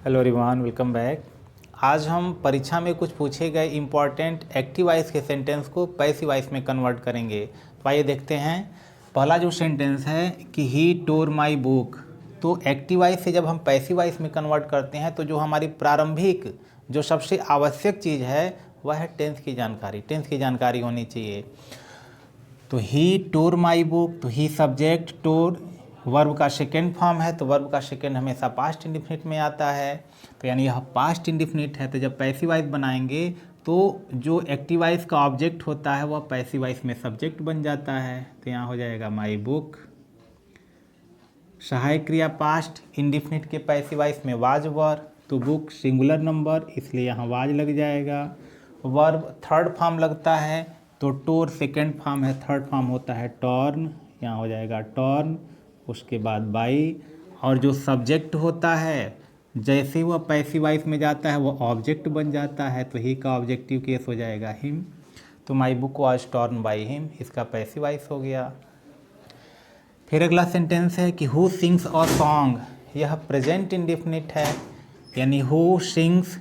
Hello everyone, welcome back. आज हम परीक्षा में कुछ पूछे गए इम्पॉर्टेंट एक्टिव वॉइस के सेंटेंस को पैसिव वॉइस में कन्वर्ट करेंगे। तो आइए देखते हैं। पहला जो सेंटेंस है कि ही टोर माई बुक, तो एक्टिव वॉइस से जब हम पैसिव वॉइस में कन्वर्ट करते हैं तो जो हमारी प्रारंभिक जो सबसे आवश्यक चीज़ है वह है टेंस की जानकारी। टेंस की जानकारी होनी चाहिए। तो ही टोर माई बुक, तो ही सब्जेक्ट, टोर वर्ब का सेकेंड फॉर्म है, तो वर्ब का सेकेंड हमेशा पास्ट इंडिफिनिट में आता है। तो यानी यह पास्ट इंडिफिनिट है। तो जब पैसिव वॉइस बनाएंगे तो जो एक्टिव वॉइस का ऑब्जेक्ट होता है वह पैसिव वॉइस में सब्जेक्ट बन जाता है। तो यहाँ हो जाएगा माई बुक। सहायक क्रिया पास्ट इंडिफिनिट के पैसिव वॉइस में वाज वर, तो बुक सिंगुलर नंबर इसलिए यहाँ वाज लग जाएगा। वर्ब थर्ड फॉर्म लगता है, तो टोर सेकेंड फॉर्म है, थर्ड फॉर्म होता है टॉर्न, यहाँ हो जाएगा टॉर्न। उसके बाद बाई, और जो सब्जेक्ट होता है जैसे वह पैसिव वॉइस में जाता है वह ऑब्जेक्ट बन जाता है। तो ही का ऑब्जेक्टिव केस हो जाएगा हिम। तो my book was torn by him, इसका पैसिव वॉइस हो गया। फिर अगला सेंटेंस है कि हु सिंग्स अ सॉन्ग, यह प्रेजेंट इंडिफिनिट है, यानी हु सिंग्स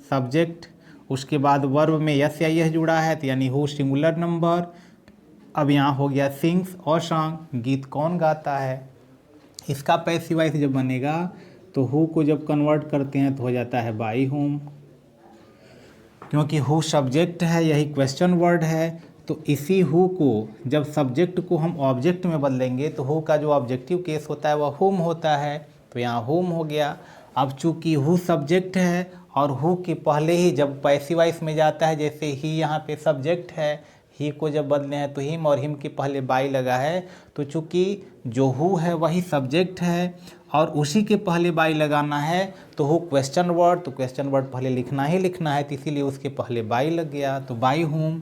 सब्जेक्ट, उसके बाद वर्ब में यस या यह जुड़ा है तो यानी हु सिंगुलर नंबर। अब यहाँ हो गया सिंग्स और सॉन्ग, गीत कौन गाता है। इसका पैसिव वॉइस जब बनेगा तो हु को जब कन्वर्ट करते हैं तो हो जाता है बाई हुम, क्योंकि हु सब्जेक्ट है, यही क्वेश्चन वर्ड है। तो इसी हु को जब सब्जेक्ट को हम ऑब्जेक्ट में बदलेंगे तो हु का जो ऑब्जेक्टिव केस होता है वह हुम होता है। तो यहाँ हुम हो गया। अब चूंकि हु सब्जेक्ट है और हु के पहले ही जब पैसिव वॉइस में जाता है, जैसे ही यहाँ पे सब्जेक्ट है, ही को जब बदले हैं तो हिम और हिम के पहले बाई लगा है, तो चूंकि जो हु है वही सब्जेक्ट है और उसी के पहले बाई लगाना है, तो हु क्वेश्चन वर्ड, तो क्वेश्चन वर्ड पहले लिखना ही लिखना है, तो इसीलिए उसके पहले बाई लग गया, तो बाई हुम।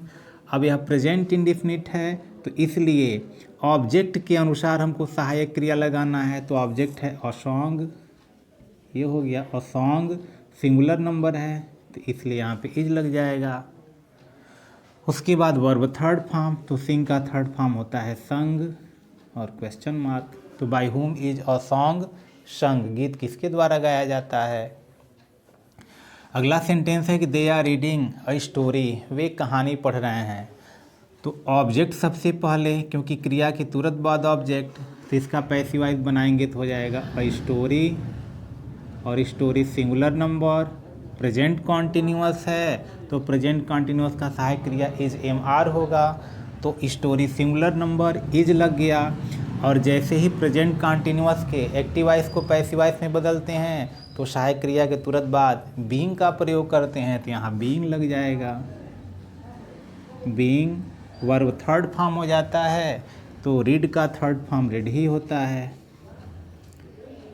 अब यह प्रेजेंट इंडिफिनिट है तो इसलिए ऑब्जेक्ट के अनुसार हमको सहायक क्रिया लगाना है। तो ऑब्जेक्ट है अ सॉन्ग, ये हो गया अ सॉन्ग, सिंगुलर नंबर है तो इसलिए यहाँ पे इज लग जाएगा। उसके बाद वर्ब थर्ड फॉर्म, तो सिंग का थर्ड फॉर्म होता है संग और क्वेश्चन मार्क। तो by whom is a song संग, गीत किसके द्वारा गाया जाता है। अगला सेंटेंस है कि they are reading a story, वे कहानी पढ़ रहे हैं। तो ऑब्जेक्ट सबसे पहले, क्योंकि क्रिया के तुरंत बाद ऑब्जेक्ट, तो इसका पैसिव वॉइस बनाएंगे तो हो जाएगा अ स्टोरी, और story singular number, present continuous है तो प्रेजेंट कॉन्टिन्यूअस का सहायक क्रिया इज एम आर होगा। तो स्टोरी सिंगुलर नंबर इज लग गया। और जैसे ही प्रेजेंट कॉन्टिन्यूअस के एक्टिव वॉइस को पैसिव वॉइस में बदलते हैं तो सहायक क्रिया के तुरंत बाद बीइंग का प्रयोग करते हैं, तो यहाँ बीइंग लग जाएगा। बीइंग वर्ब थर्ड फॉर्म हो जाता है, तो रीड का थर्ड फॉर्म रीड ही होता है।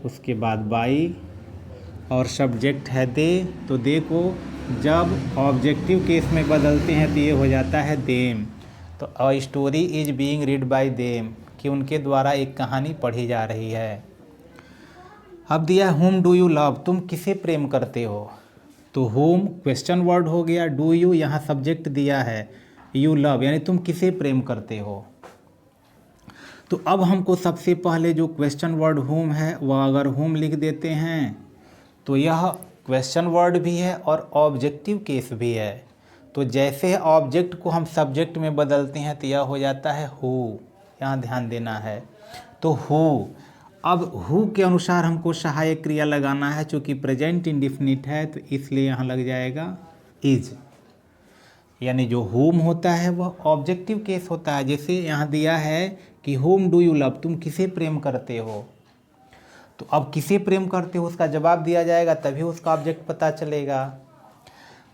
उसके बाद बाई, और सब्जेक्ट है दे, तो दे को जब ऑब्जेक्टिव केस में बदलते हैं तो ये हो जाता है देम। तो a story is being read by them, कि उनके द्वारा एक कहानी पढ़ी जा रही है। अब दिया हुम डू यू लव, तुम किसे प्रेम करते हो। तो हुम क्वेश्चन वर्ड हो गया, डू यू यहाँ सब्जेक्ट दिया है, यू लव यानी तुम किसे प्रेम करते हो। तो अब हमको सबसे पहले जो क्वेश्चन वर्ड हुम है वह अगर हुम लिख देते हैं तो यह क्वेश्चन वर्ड भी है और ऑब्जेक्टिव केस भी है। तो जैसे ऑब्जेक्ट को हम सब्जेक्ट में बदलते हैं तो यह हो जाता है हु, यहाँ ध्यान देना है। तो हु, अब हु के अनुसार हमको सहायक क्रिया लगाना है, चूँकि प्रेजेंट इंडिफिनिट है तो इसलिए यहाँ लग जाएगा इज, यानी जो हुम होता है वह ऑब्जेक्टिव केस होता है। जैसे यहाँ दिया है कि हुम डू यू लव, तुम किसे प्रेम करते हो। तो अब किसे प्रेम करते हो उसका जवाब दिया जाएगा तभी उसका ऑब्जेक्ट पता चलेगा।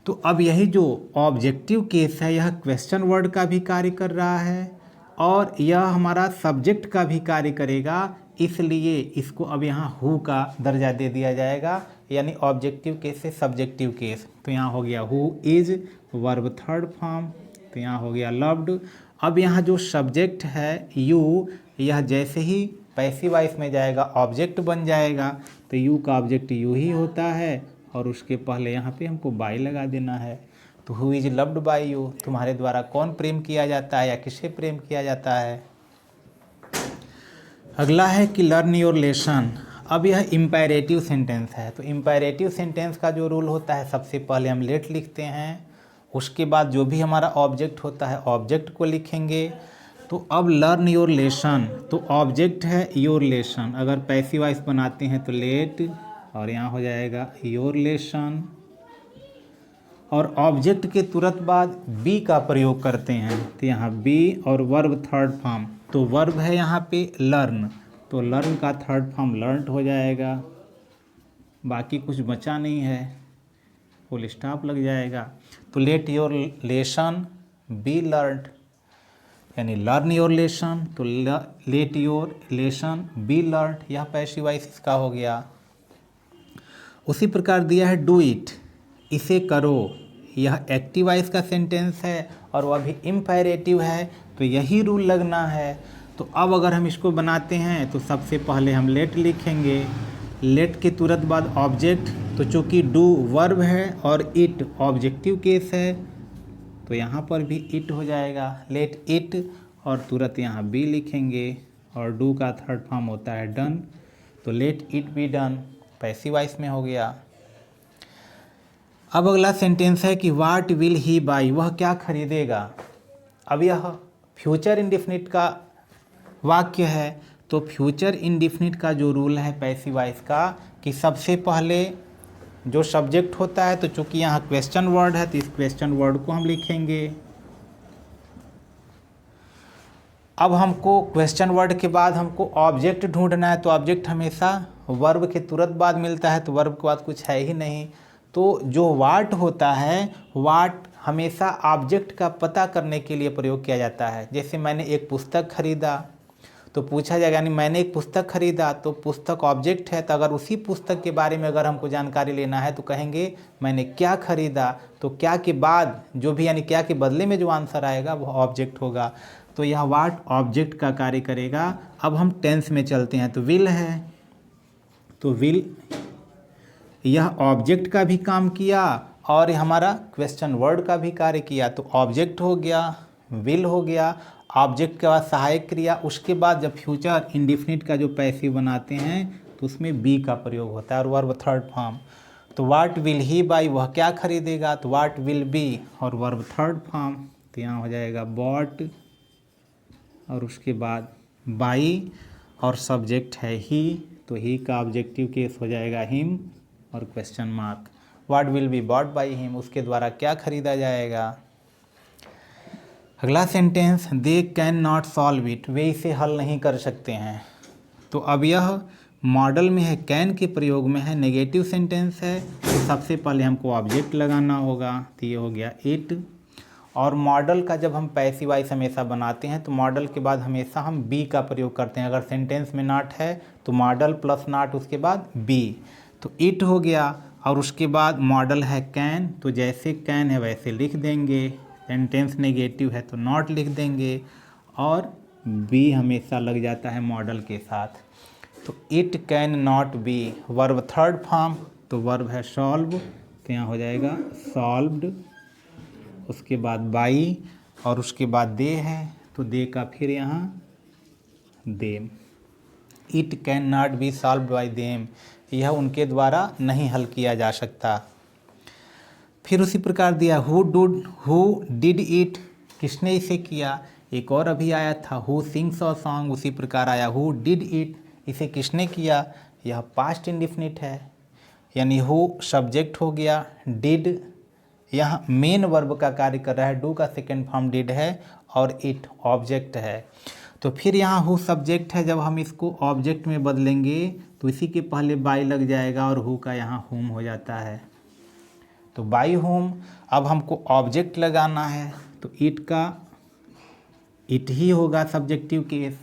तो अब यही जो ऑब्जेक्टिव केस है यह क्वेश्चन वर्ड का भी कार्य कर रहा है और यह हमारा सब्जेक्ट का भी कार्य करेगा, इसलिए इसको अब यहाँ हु का दर्जा दे दिया जाएगा, यानी ऑब्जेक्टिव केस से सब्जेक्टिव केस। तो यहाँ हो गया who is verb third form, तो यहाँ हो गया लव्ड। अब यहाँ जो सब्जेक्ट है यू, यह जैसे ही पैसिव वॉइस में जाएगा ऑब्जेक्ट बन जाएगा, तो यू का ऑब्जेक्ट यू ही होता है और उसके पहले यहाँ पे हमको बाई लगा देना है। तो who is loved by you, तुम्हारे द्वारा कौन प्रेम किया जाता है या किसे प्रेम किया जाता है। अगला है कि लर्न योर लेसन। अब यह इम्पेरेटिव सेंटेंस है। तो इम्पेरेटिव सेंटेंस का जो रूल होता है, सबसे पहले हम लेट लिखते हैं, उसके बाद जो भी हमारा ऑब्जेक्ट होता है ऑब्जेक्ट को लिखेंगे। तो अब लर्न योर लेसन, तो ऑब्जेक्ट है योर लेसन, अगर पैसिव वॉइस बनाते हैं तो लेट, और यहाँ हो जाएगा योर लेसन। और ऑब्जेक्ट के तुरंत बाद बी का प्रयोग करते हैं, तो यहाँ बी और वर्ब थर्ड फॉर्म, तो वर्ब है यहाँ पे लर्न, तो लर्न का थर्ड फॉर्म लर्नड हो जाएगा, बाकी कुछ बचा नहीं है, फुल स्टॉप लग जाएगा। तो let your lesson B learned, यानी लर्न योर लेसन, तो let your lesson B learned, यह पैसिव वॉइस इसका हो गया। उसी प्रकार दिया है डू इट, इसे करो, यह एक्टिव वॉइस का सेंटेंस है और वह भी इम्पेरेटिव है, तो यही रूल लगना है। तो अब अगर हम इसको बनाते हैं तो सबसे पहले हम लेट लिखेंगे, लेट के तुरंत बाद ऑब्जेक्ट, तो चूँकि डू वर्ब है और इट ऑब्जेक्टिव केस है, तो यहाँ पर भी इट हो जाएगा, लेट इट, और तुरंत यहाँ बी लिखेंगे, और डू का थर्ड फॉर्म होता है डन, तो let it be done, passive voice में हो गया। अब अगला सेंटेंस है कि व्हाट विल ही बाई, वह क्या खरीदेगा। अब यह फ्यूचर इंडेफिनिट का वाक्य है, तो फ्यूचर इंडेफिनिट का जो रूल है पैसिव वॉइस का, कि सबसे पहले जो सब्जेक्ट होता है, तो चूंकि यहाँ क्वेश्चन वर्ड है तो इस क्वेश्चन वर्ड को हम लिखेंगे। अब हमको क्वेश्चन वर्ड के बाद हमको ऑब्जेक्ट ढूंढना है, तो ऑब्जेक्ट हमेशा वर्ब के तुरंत बाद मिलता है, तो वर्ब के बाद कुछ है ही नहीं। तो जो वाट होता है, वाट हमेशा ऑब्जेक्ट का पता करने के लिए प्रयोग किया जाता है। जैसे मैंने एक पुस्तक खरीदा, तो पूछा जाएगा, यानी मैंने एक पुस्तक खरीदा, तो पुस्तक ऑब्जेक्ट है, तो अगर उसी पुस्तक के बारे में अगर हमको जानकारी लेना है तो कहेंगे मैंने क्या खरीदा, तो क्या के बाद जो भी, यानी क्या के बदले में जो आंसर आएगा वो ऑब्जेक्ट होगा, तो यह वाट ऑब्जेक्ट का कार्य करेगा। अब हम टेंस में चलते हैं, तो विल है, तो विल यह ऑब्जेक्ट का भी काम किया और हमारा क्वेश्चन वर्ड का भी कार्य किया, तो ऑब्जेक्ट हो गया, विल हो गया, ऑब्जेक्ट के बाद सहायक क्रिया, उसके बाद जब फ्यूचर इंडेफिनिट का जो पैसिव बनाते हैं तो उसमें बी का प्रयोग होता है, और वर्ब थर्ड फॉर्म, तो व्हाट विल ही बाई, वह क्या खरीदेगा, तो व्हाट विल बी, और वर्ब थर्ड फॉर्म, तो यहाँ हो जाएगा बॉट, और उसके बाद बाई, और सब्जेक्ट है ही, तो ही का ऑब्जेक्टिव केस हो जाएगा हिम, और question mark, what will be bought by him, उसके द्वारा क्या खरीदा जाएगा। अगला sentence, they can not solve it, वे इसे हल नहीं कर सकते हैं। तो अब यह मॉडल में है, कैन के प्रयोग में है, नेगेटिव सेंटेंस है, तो सबसे पहले हमको ऑब्जेक्ट लगाना होगा, तो ये हो गया इट। और मॉडल का जब हम पैसिव वॉइस हमेशा बनाते हैं तो मॉडल के बाद हमेशा हम बी का प्रयोग करते हैं। अगर सेंटेंस में नॉट है तो मॉडल प्लस नॉट, उसके बाद बी, तो इट हो गया। और उसके बाद मॉडल है कैन, तो जैसे कैन है वैसे लिख देंगे, सेंटेंस नेगेटिव है तो नॉट लिख देंगे, और बी हमेशा लग जाता है मॉडल के साथ। तो it can not be, verb third form, तो वर्ब है सॉल्व, तो यहाँ हो जाएगा सॉल्व्ड, उसके बाद बाई, और उसके बाद दे है, तो दे का फिर यहाँ them, it can not be solved by them, यह उनके द्वारा नहीं हल किया जा सकता। फिर उसी प्रकार दिया हु डिड इट, किसने इसे किया। एक और अभी आया था हु सिंग्स अ सॉन्ग, उसी प्रकार आया हु डिड इट, इसे किसने किया, यह पास्ट इंडेफिनिट है, यानी हु सब्जेक्ट हो गया, डिड यहाँ मेन वर्ब का कार्य कर रहा है, डू का सेकेंड फॉर्म डिड है, और इट ऑब्जेक्ट है। तो फिर यहाँ हु सब्जेक्ट है, जब हम इसको ऑब्जेक्ट में बदलेंगे तो इसी के पहले बाई लग जाएगा और हु का यहाँ होम हो जाता है, तो बाई होम। अब हमको ऑब्जेक्ट लगाना है तो इट का इट ही होगा सब्जेक्टिव केस।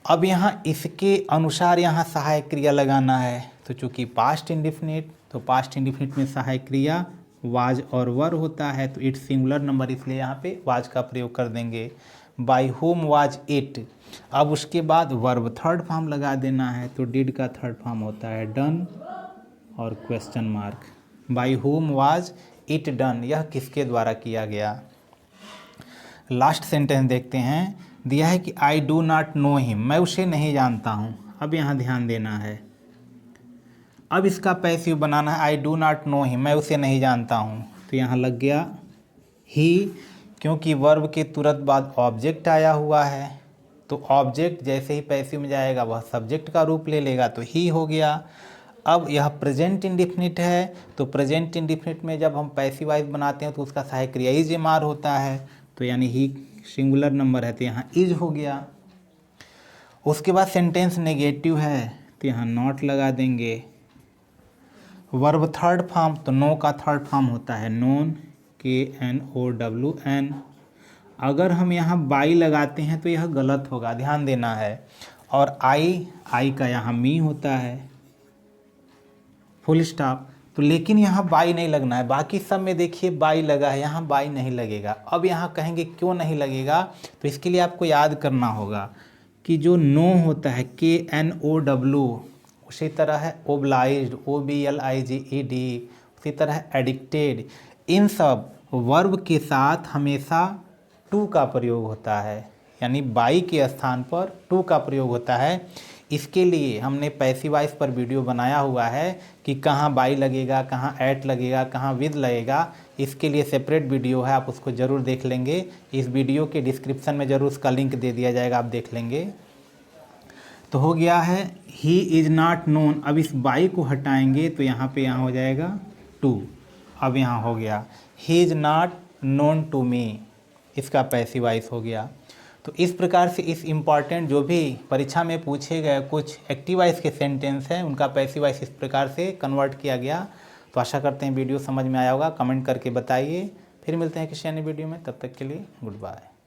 अब यहाँ इसके अनुसार यहाँ सहायक क्रिया लगाना है, तो चूँकि पास्ट इंडेफिनिट, तो पास्ट इंडेफिनिट में सहायक क्रिया वाज और वर होता है, तो इट सिंगुलर नंबर, इसलिए यहाँ पे वाज का प्रयोग कर देंगे, बाई होम वाज इट। अब उसके बाद वर्ब थर्ड फॉर्म लगा देना है, तो डिड का थर्ड फॉर्म होता है डन, और question mark, by home was it done, यह किसके द्वारा किया गया। लास्ट सेंटेंस देखते हैं, दिया है कि I do not know him, मैं उसे नहीं जानता हूँ। अब यहाँ ध्यान देना है, अब इसका पैसिव बनाना है, I do not know him, मैं उसे नहीं जानता हूँ, तो यहाँ लग गया ही, क्योंकि वर्ब के तुरंत बाद ऑब्जेक्ट आया हुआ है, तो ऑब्जेक्ट जैसे ही पैसिव में जाएगा वह सब्जेक्ट का रूप ले लेगा, तो ही हो गया। अब यह प्रेजेंट इंडिफिनिट है, तो प्रेजेंट इंडिफिनिट में जब हम पैसिव वॉइस बनाते हैं तो उसका सहायक क्रिया इज एम आर होता है, तो यानी ही सिंगुलर नंबर है तो यहाँ इज हो गया। उसके बाद सेंटेंस नेगेटिव है तो यहाँ नॉट लगा देंगे। वर्ब थर्ड फॉर्म, तो नो का थर्ड फॉर्म होता है नोन, KNOWN। अगर हम यहाँ बाई लगाते हैं तो यह गलत होगा, ध्यान देना है। और आई का यहाँ मी होता है, फुल स्टॉप। तो लेकिन यहाँ बाई नहीं लगना है, बाकी सब में देखिए बाई लगा है, यहाँ बाई नहीं लगेगा। अब यहाँ कहेंगे क्यों नहीं लगेगा, तो इसके लिए आपको याद करना होगा कि जो नो होता है KNOW, उसी तरह है ओब्लाइज्ड, OBLIGED, उसी तरह एडिक्टेड, इन सब वर्ब के साथ हमेशा टू का प्रयोग होता है, यानी बाई के स्थान पर टू का प्रयोग होता है। इसके लिए हमने पैसिव वॉइस पर वीडियो बनाया हुआ है कि कहाँ बाई लगेगा, कहाँ एट लगेगा, कहाँ विद लगेगा। इसके लिए सेपरेट वीडियो है, आप उसको ज़रूर देख लेंगे। इस वीडियो के डिस्क्रिप्शन में ज़रूर उसका लिंक दे दिया जाएगा, आप देख लेंगे। तो हो गया है ही इज़ नॉट नोन। अब इस बाई को हटाएंगे तो यहाँ पे यहाँ हो जाएगा टू। अब यहाँ हो गया he is not known to me, इसका पैसिव वॉइस हो गया। तो इस प्रकार से इस इम्पॉर्टेंट जो भी परीक्षा में पूछे गए कुछ एक्टिव वॉइस के सेंटेंस हैं उनका पैसिव वॉइस इस प्रकार से कन्वर्ट किया गया। तो आशा करते हैं वीडियो समझ में आया होगा, कमेंट करके बताइए। फिर मिलते हैं किसी अन्य वीडियो में, तब तक के लिए गुड बाय।